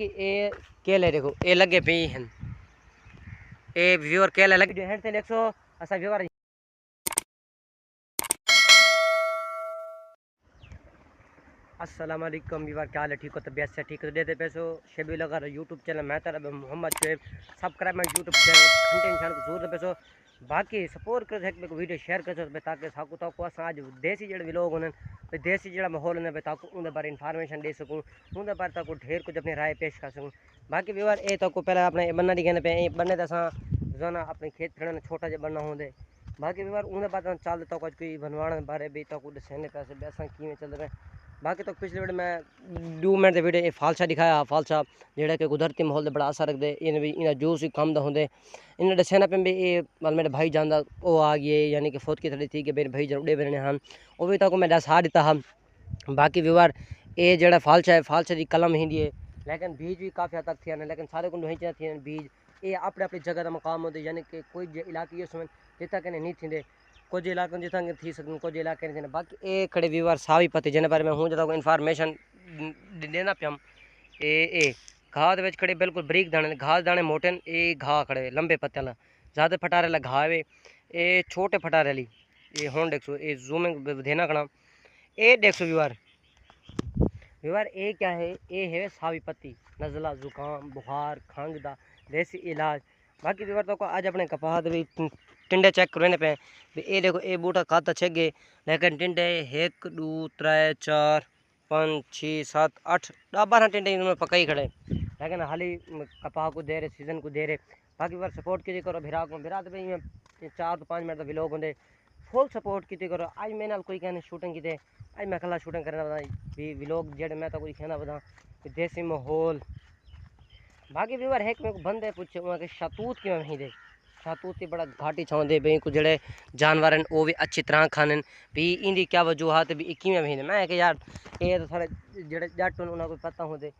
बाकी ये केले देखो ये लगे पे हैं ये व्यूअर केले लगे जो हैं थे देखो असा व्यूअर अस्सलाम वालेकुम व्यूअर क्या हाल है ठीक हो तबीयत से ठीक हो देते पैसो शेबी लगा यूट्यूब चैनल मैं तरह मोहम्मद शुएब सब्सक्राइब मैं यूट्यूब चैनल घंटे इंसान को जरूर पैसो बाकी सपोर्ट कर सकते को वीडियो शेयर कर सकते ताकि साकू ताको अस आज देसी जड़े भी लोग होने देसी जड़ा माहौल ने ताकू उन बारे इन्फॉर्मेशन दे सकूँ उन बारे ताकू ढेर कुछ अपनी राय पेश कर सकूँ बाकी व्यूअर ये ताको पहले अपने बनना दी कहने पे बनने तो असा रोजाना अपने खेत खड़े छोटा जहा बनना होंगे बाकी व्यूअर उन बाद चल तो कोई बनवाने बारे भी ताकू दसने पैसे भी असा किमें चल रहे बाकी तो पिछले वीडियो में 2 मिनट के वीडियो फालसा दिखाया फालसा जेड़ा कि कुदरती माहौल बड़ा असर रखते इन भी इन जूस ही कम होंगे इन दसना पे भी ये मेरे भाई जान वो आ गए यानी कि फौत की थोड़ी थी कि मेरे भाई उड़े बने हैं वो भी तक मैं दसा दिता हाँ बाकी व्यवहार ये जड़ा फालसा है फालसा की कलम हिंदी है लेकिन बीज भी काफ़ी हद तक थे लेकिन सारे को नहीं थे बीज ये अपने अपनी जगह का मकाम होते यानी कि कोई इलाके ये समय जितना कहने नहीं थे कुछ इलाकों जितना थी सकते कुछ इलाके नहीं थे बाकी ये खड़े व्यूअर सावी पत्ते जिन्हें बारे में हूँ जो इन्फॉर्मेशन देना पे हम ये घाह के खड़े बिल्कुल बरीक दाने घाह दाने मोटे ये घाह खड़े लंबे पत्ते वाला ज़्यादा फटारे वाला घाह है ये छोटे फटारे वाली ये हूँ देखो ये जूमिंग देना खड़ा ये देखो व्यूअर व्यूअर ये क्या है ये है सावी पत्ती नज़ला जुकाम बुखार खंघ दा देसी इलाज बाकी व्यूअर तो आज अपने कपास भी टिंडे चेक करने पे ये देखो ये बूटा खाता छे गए लेकिन टिंडे 1 2 3 4 5 6 7 8 12 टिंडे इन्होंने पकाई खड़े लेकिन हाली कपास को दे रहे सीजन को दे रहे बाकी बार सपोर्ट कीजिए करो भिरा को भिरा तो 4 तो 5 मिनट का व्लॉग होंगे फुल सपोर्ट कीजिए करो आज मेरे नाल कोई कहने शूटिंग की आज मैं कला शूटिंग करना बता भी व्लॉग जेड़े मैं तो कोई कहना बता देसी माहौल बाकी व्यूअर है कि मेरे को बंदे पूछे वहाँ शतूत क्यों नहीं दे शतूत की बड़ा घाटी छाँव दे भाई कुछ जड़े जानवर हैं वो भी अच्छी तरह खाने भी इंदी क्या वजूहत भी 21वें महीने मैं कि यार ये तो सारे जड़े जट उन्हें कोई पता होते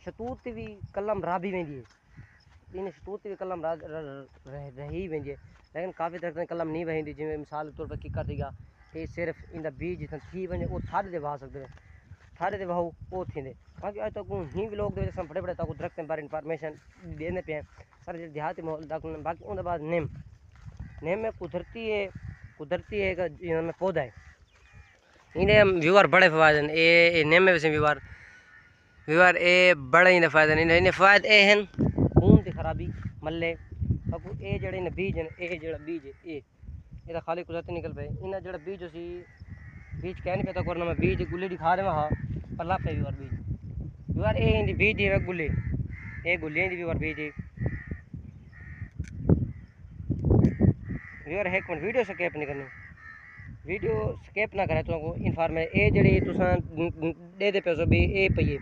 शतूत भी कलम राबी वेंदी है इन शतूत भी कलम रही वेंदी है लेकिन काफ़ी तरह कलम नहीं वही जिमें मिसाल के तौर पर किकर थी ये सिर्फ इन बीज थी वे वो थारे दे वाह सकते थारे दे वाहू वो थी बाकी अज तक ही भी लोग बड़े बड़े तक दरख्त बारे इन्फॉर्मेशन देने पे हैं सारे देहाती माहौल बाकी उनके बाद नेम नेम में कुदरती एक में पौधा है इन्हें व्यूअर बड़े फायदे हैं ये नेम में वैसे व्यूअर ये बड़े ही फायदे इन्हें फायदे ये हैं खून की खराबी मल्ले बाकू ये जड़े बीज हैं ये जड़ा बीज है ये खाली कुदरती निकल पे इन्हें जड़ा बीज उसी बीज कह नहीं पता करना मैं बीज गुल्ली दिखा रहा हाँ पल्ला पे व्यूअर बीज व्यूअर ये इंदी बीज है गुल्ली ये गुल्ली इंदी व्यूअर बीज व्यूअर है कौन वीडियो स्केप नहीं करनी वीडियो स्केप ना करे तो इन्फॉर्मेशन ये जड़ी तुसा दे पे सो भी ये पई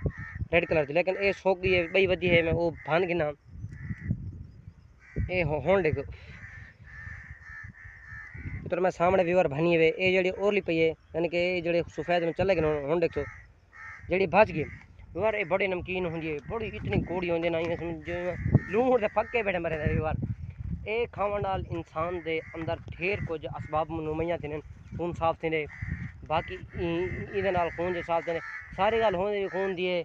रेड कलर की लेकिन ये सोक गई है बई वधी है मैं वो भान गिना ये होन देखो तो मैं सामने व्यूअर भनी हुए ये जड़ी ओरली पई है यानी कि ये जड़े सफेद में चले गए होन देखो जड़ी भज गई व्यूअर ये बड़ी नमकीन होंगी है बड़ी इतनी कौड़ी होंगी ना समझ लूण से पक्के बैठे मरे व्यूअर ये खावन नाल इंसान के अंदर ढेर कुछ असबाब नुमाइयां थे खून साफ थे बाकी ये खून जो साफ थे सारी गल होंगे खून दिए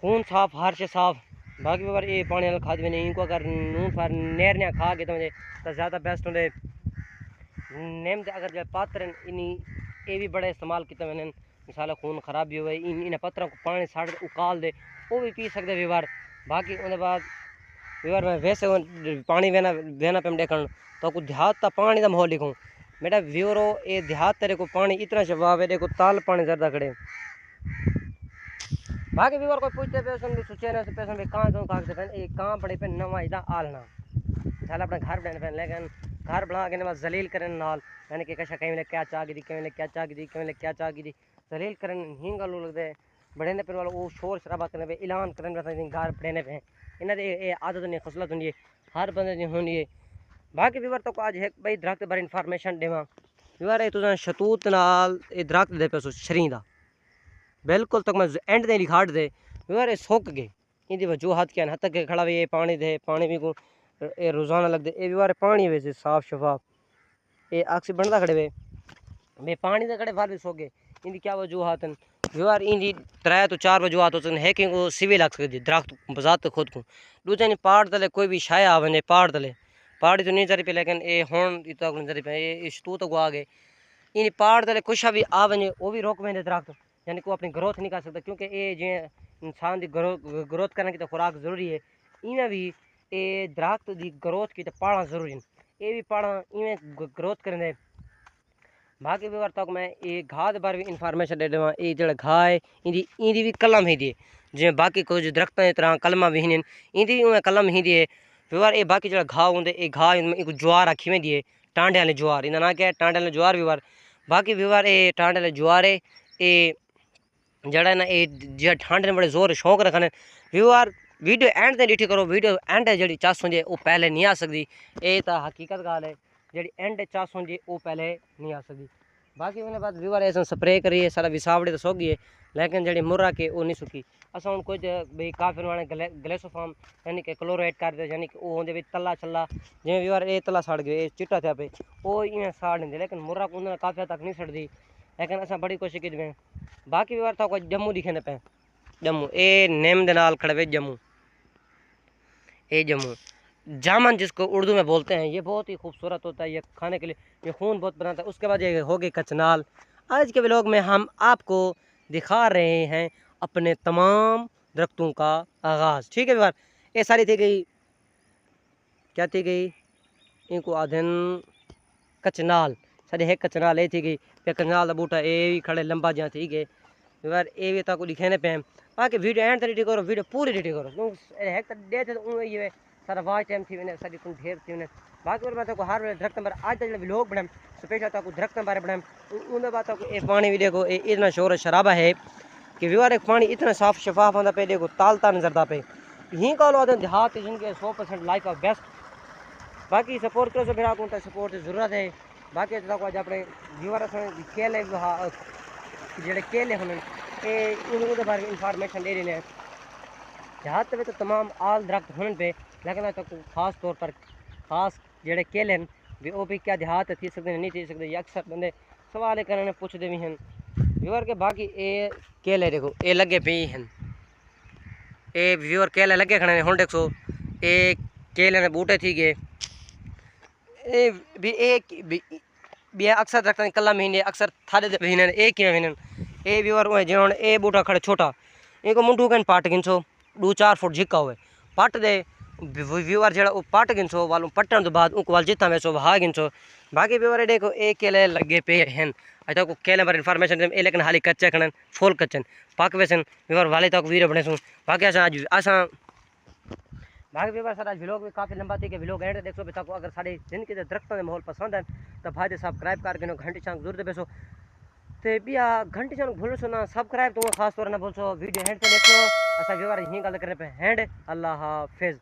खून साफ हर शे साफ बाकी बार ये पानी वाल खाद भी नहीं इनको अगर नून फार नहर खा के तो ज़्यादा बेस्ट होंगे नेम दे अगर जो पात्र इन्हीं ये भी बड़े इस्तेमाल किए मैंने मिसाल खून खराब भी हुए इन पत्थरों को पानी साड़ उकाल दे वो भी पी सकते व्यवहार बाकी उनके बाद व्यवहार में वैसे पानी बहना पे देख तो कुछ देहात का पानी का माहौल लिखूँ बेटा व्यूरो ये देहात तेरे को पानी इतना शबाब है देखो ताल पानी ज़्यादा खड़े बाकी व्यूअर कोई पूछते पैसे सोचे ना पैसे में कहाँ क्यों कागज पे एक कहाँ बड़े पे नवा इदा आलना मिसाल अपना घर बनाने पे लेकिन घर बना के बस जलील करने नाल यानी कि कशा कहीं क्या चाह दी कहीं क्या चाह दी कहीं क्या चाह दी जलील करने ही गल लगते बढ़ने पे वाला वो शोर शराबा करने पे ऐलान करने पे घर बढ़ने पे इन्हें आदत नहीं खसलत होंगी हर बंदे की होंगी है बाकी व्यूअर तो आज एक भाई दरख्त बारे इन्फॉर्मेशन देवा व्यूअर ये तुझा शतूत नाल ये दरख्त दे पे छरी का बिल्कुल तक मैं एंड नहीं लिखाड़ दे व्यूअर ये सुक गए इनकी वजूहत क्या हद तक खड़ा भी ये पानी दे पानी भी को ये रोज़ाना लगते ये व्यूअर पानी वैसे साफ शफाफ ये अक्स बनता खड़े वे पानी के खड़े फार भी सुक गए इनकी क्या वजूहत हैं व्यवहार इन 3 तो 4 वजूहत हो सकते हैकिंग को सिविल लग सकती दरख्त बजात खुद को दूसरा नहीं पहाड़ तले कोई भी शाया आ वने पहाड़ तले पहाड़ तो नहीं चरी पे लेकिन ये हुन इतना नजर पे ये तू तो आ गए इन पहाड़ तले कुछ भी आ वने वो भी रोक वेंदे दरख्त यानी को अपनी ग्रोथ नहीं कर सकता क्योंकि ये जे इंसान की ग्रोथ करने की तो खुराक जरूरी है इवें भी ये दरख्त की ग्रोथ की तो पहाड़ा जरूरी है ये भी पहाड़ा इवें ग्रोथ करेंगे बाकी व्यवहार तक मैं ये घाह के बारे में इंफॉर्मेशन दे देवां ये जो घाह है इंदी भी कलम ही दी जिवें बाकी कुछ दरख्त की तरह कलमा भी हैं इंदी उवें कलम ही दी व्यवहार ये बाकी जो घाह होंगे ये घाह एक ज्वार आखी में दी टांडे वाले ज्वार इन्हें ना क्या टांडे वाले ज्वार व्यवहार बाकी व्यवहार ये टांडे वाले ज्वार है ये जड़ा ना ये जो ठंड ने बड़े जोर शौक रखने व्यवहार वीडियो एंड ते डिठी करो वीडियो एंड जी चास होंगे वो पहले नहीं आ सकती ये तो हकीकत गाल है जी एंड चास होंगे वो पहले नहीं आ सकती बाकी उन्हें बाद व्यवहार ऐसा स्प्रे करिए सारा विसावड़ी तो सोगी है लेकिन जी मुर्रा के वो नहीं सुकी असा हूँ कुछ भाई काफी वाले ग्लेसोफार्म यानी कि क्लोराइड कर दे यानी कि वो होंगे तला चला जिमें व्यवहार ये तला सड़ गए चिट्टा था पे वो इवें साड़ देंगे लेकिन मुर्रा को उन्होंने काफ़ी हद तक नहीं सड़ती लेकिन असा बड़ी कोशिश की बाकी व्यवहार था जम्मू दिखे न पे जम्मू ए नेम दे नाल खड़े जम्मू ए जम्मू जामन जिसको उर्दू में बोलते हैं ये बहुत ही खूबसूरत होता है ये खाने के लिए ये खून बहुत बनाता है उसके बाद ये हो गई कचनाल आज के व्लॉग में हम आपको दिखा रहे हैं अपने तमाम दरख्तों का आगाज़ ठीक है व्यवहार ये सारी थी गई क्या थी गई इनको आधन कचनाल सारी है कचनाल ये थी गई पे कचनाल का बूटा ये भी खड़े लंबा जहाँ थी गए यार ये भी तक लिखे पे बाकी वीडियो एंड रेडी करो वीडियो पूरी रेडी करो है डे थे ये सारा वाच टाइम थी वने सारी कुछ ढेर थी वने बाकी और बात को हर वे दरख्त पर आज तक व्लॉग बनाए स्पेशल तक दरख्त बारे बनाए उन बात को ये पानी भी देखो इतना शोर शराबा है कि व्यवहार एक पानी इतना साफ शफाफ आता पे देखो तालता नजरता पे यहीं का लोग देहात जिनके 100% लाइफ ऑफ बेस्ट बाकी सपोर्ट करो जो मेरा को सपोर्ट की जरूरत है बाकी आज अपने व्यूअर केले जो केले होने ये बारे में इंफॉर्मेशन दे रहे हैं देहात में तो तमाम आल दरख्त होने पे लेकिन तो खास तौर पर खास जोड़े केले भी वो भी क्या देहात थी सकते नहीं थी सकते अक्सर बंदे सवाल करने पूछते भी हैं व्यूअर के बाकी ये केले देखो ये लगे पे हैं ये व्यूअर केले लगे खड़े हूँ देखो ये केले ने बूटे थी गए भी अक्सर दरख्त कला महीने अक्सर थारे महीने एक ही महीने ये व्यूअर हुए जो ये बूटा खड़े छोटा इनको मुंडू कन पाट गिनसो 2-4 फुट झिका हुए पट दे व्यूअर जरा वो पट गिनसो वालों पट्टन तो बाद उनको वाल जितना वैसो वहा गिनसो बाकी व्यूअर देखो एक केले लगे पे हैं अच्छा को केले पर इन्फॉर्मेशन लेकिन हाली कच्चे खड़न फुल कच्चन पक वैसन व्यूअर वाले तक वीडियो बने सुन बाकी असा बाकी व्यूअर सर आज व्लॉग भी काफ़ी लंबा थी कि व्लॉग एंड देखो बेटा को अगर सारे जिनके दरख्तों के माहौल पसंद है तो भाई सब्सक्राइब करके घंटी चांग जरूर दे बेसो तो बिया घंटी चांग भूलो सो ना सब्सक्राइब तो खास तौर ना बोलसो वीडियो हैंड से देखो असा व्यूअर यहीं गल करने पे हैंड अल्लाह हाफिज़।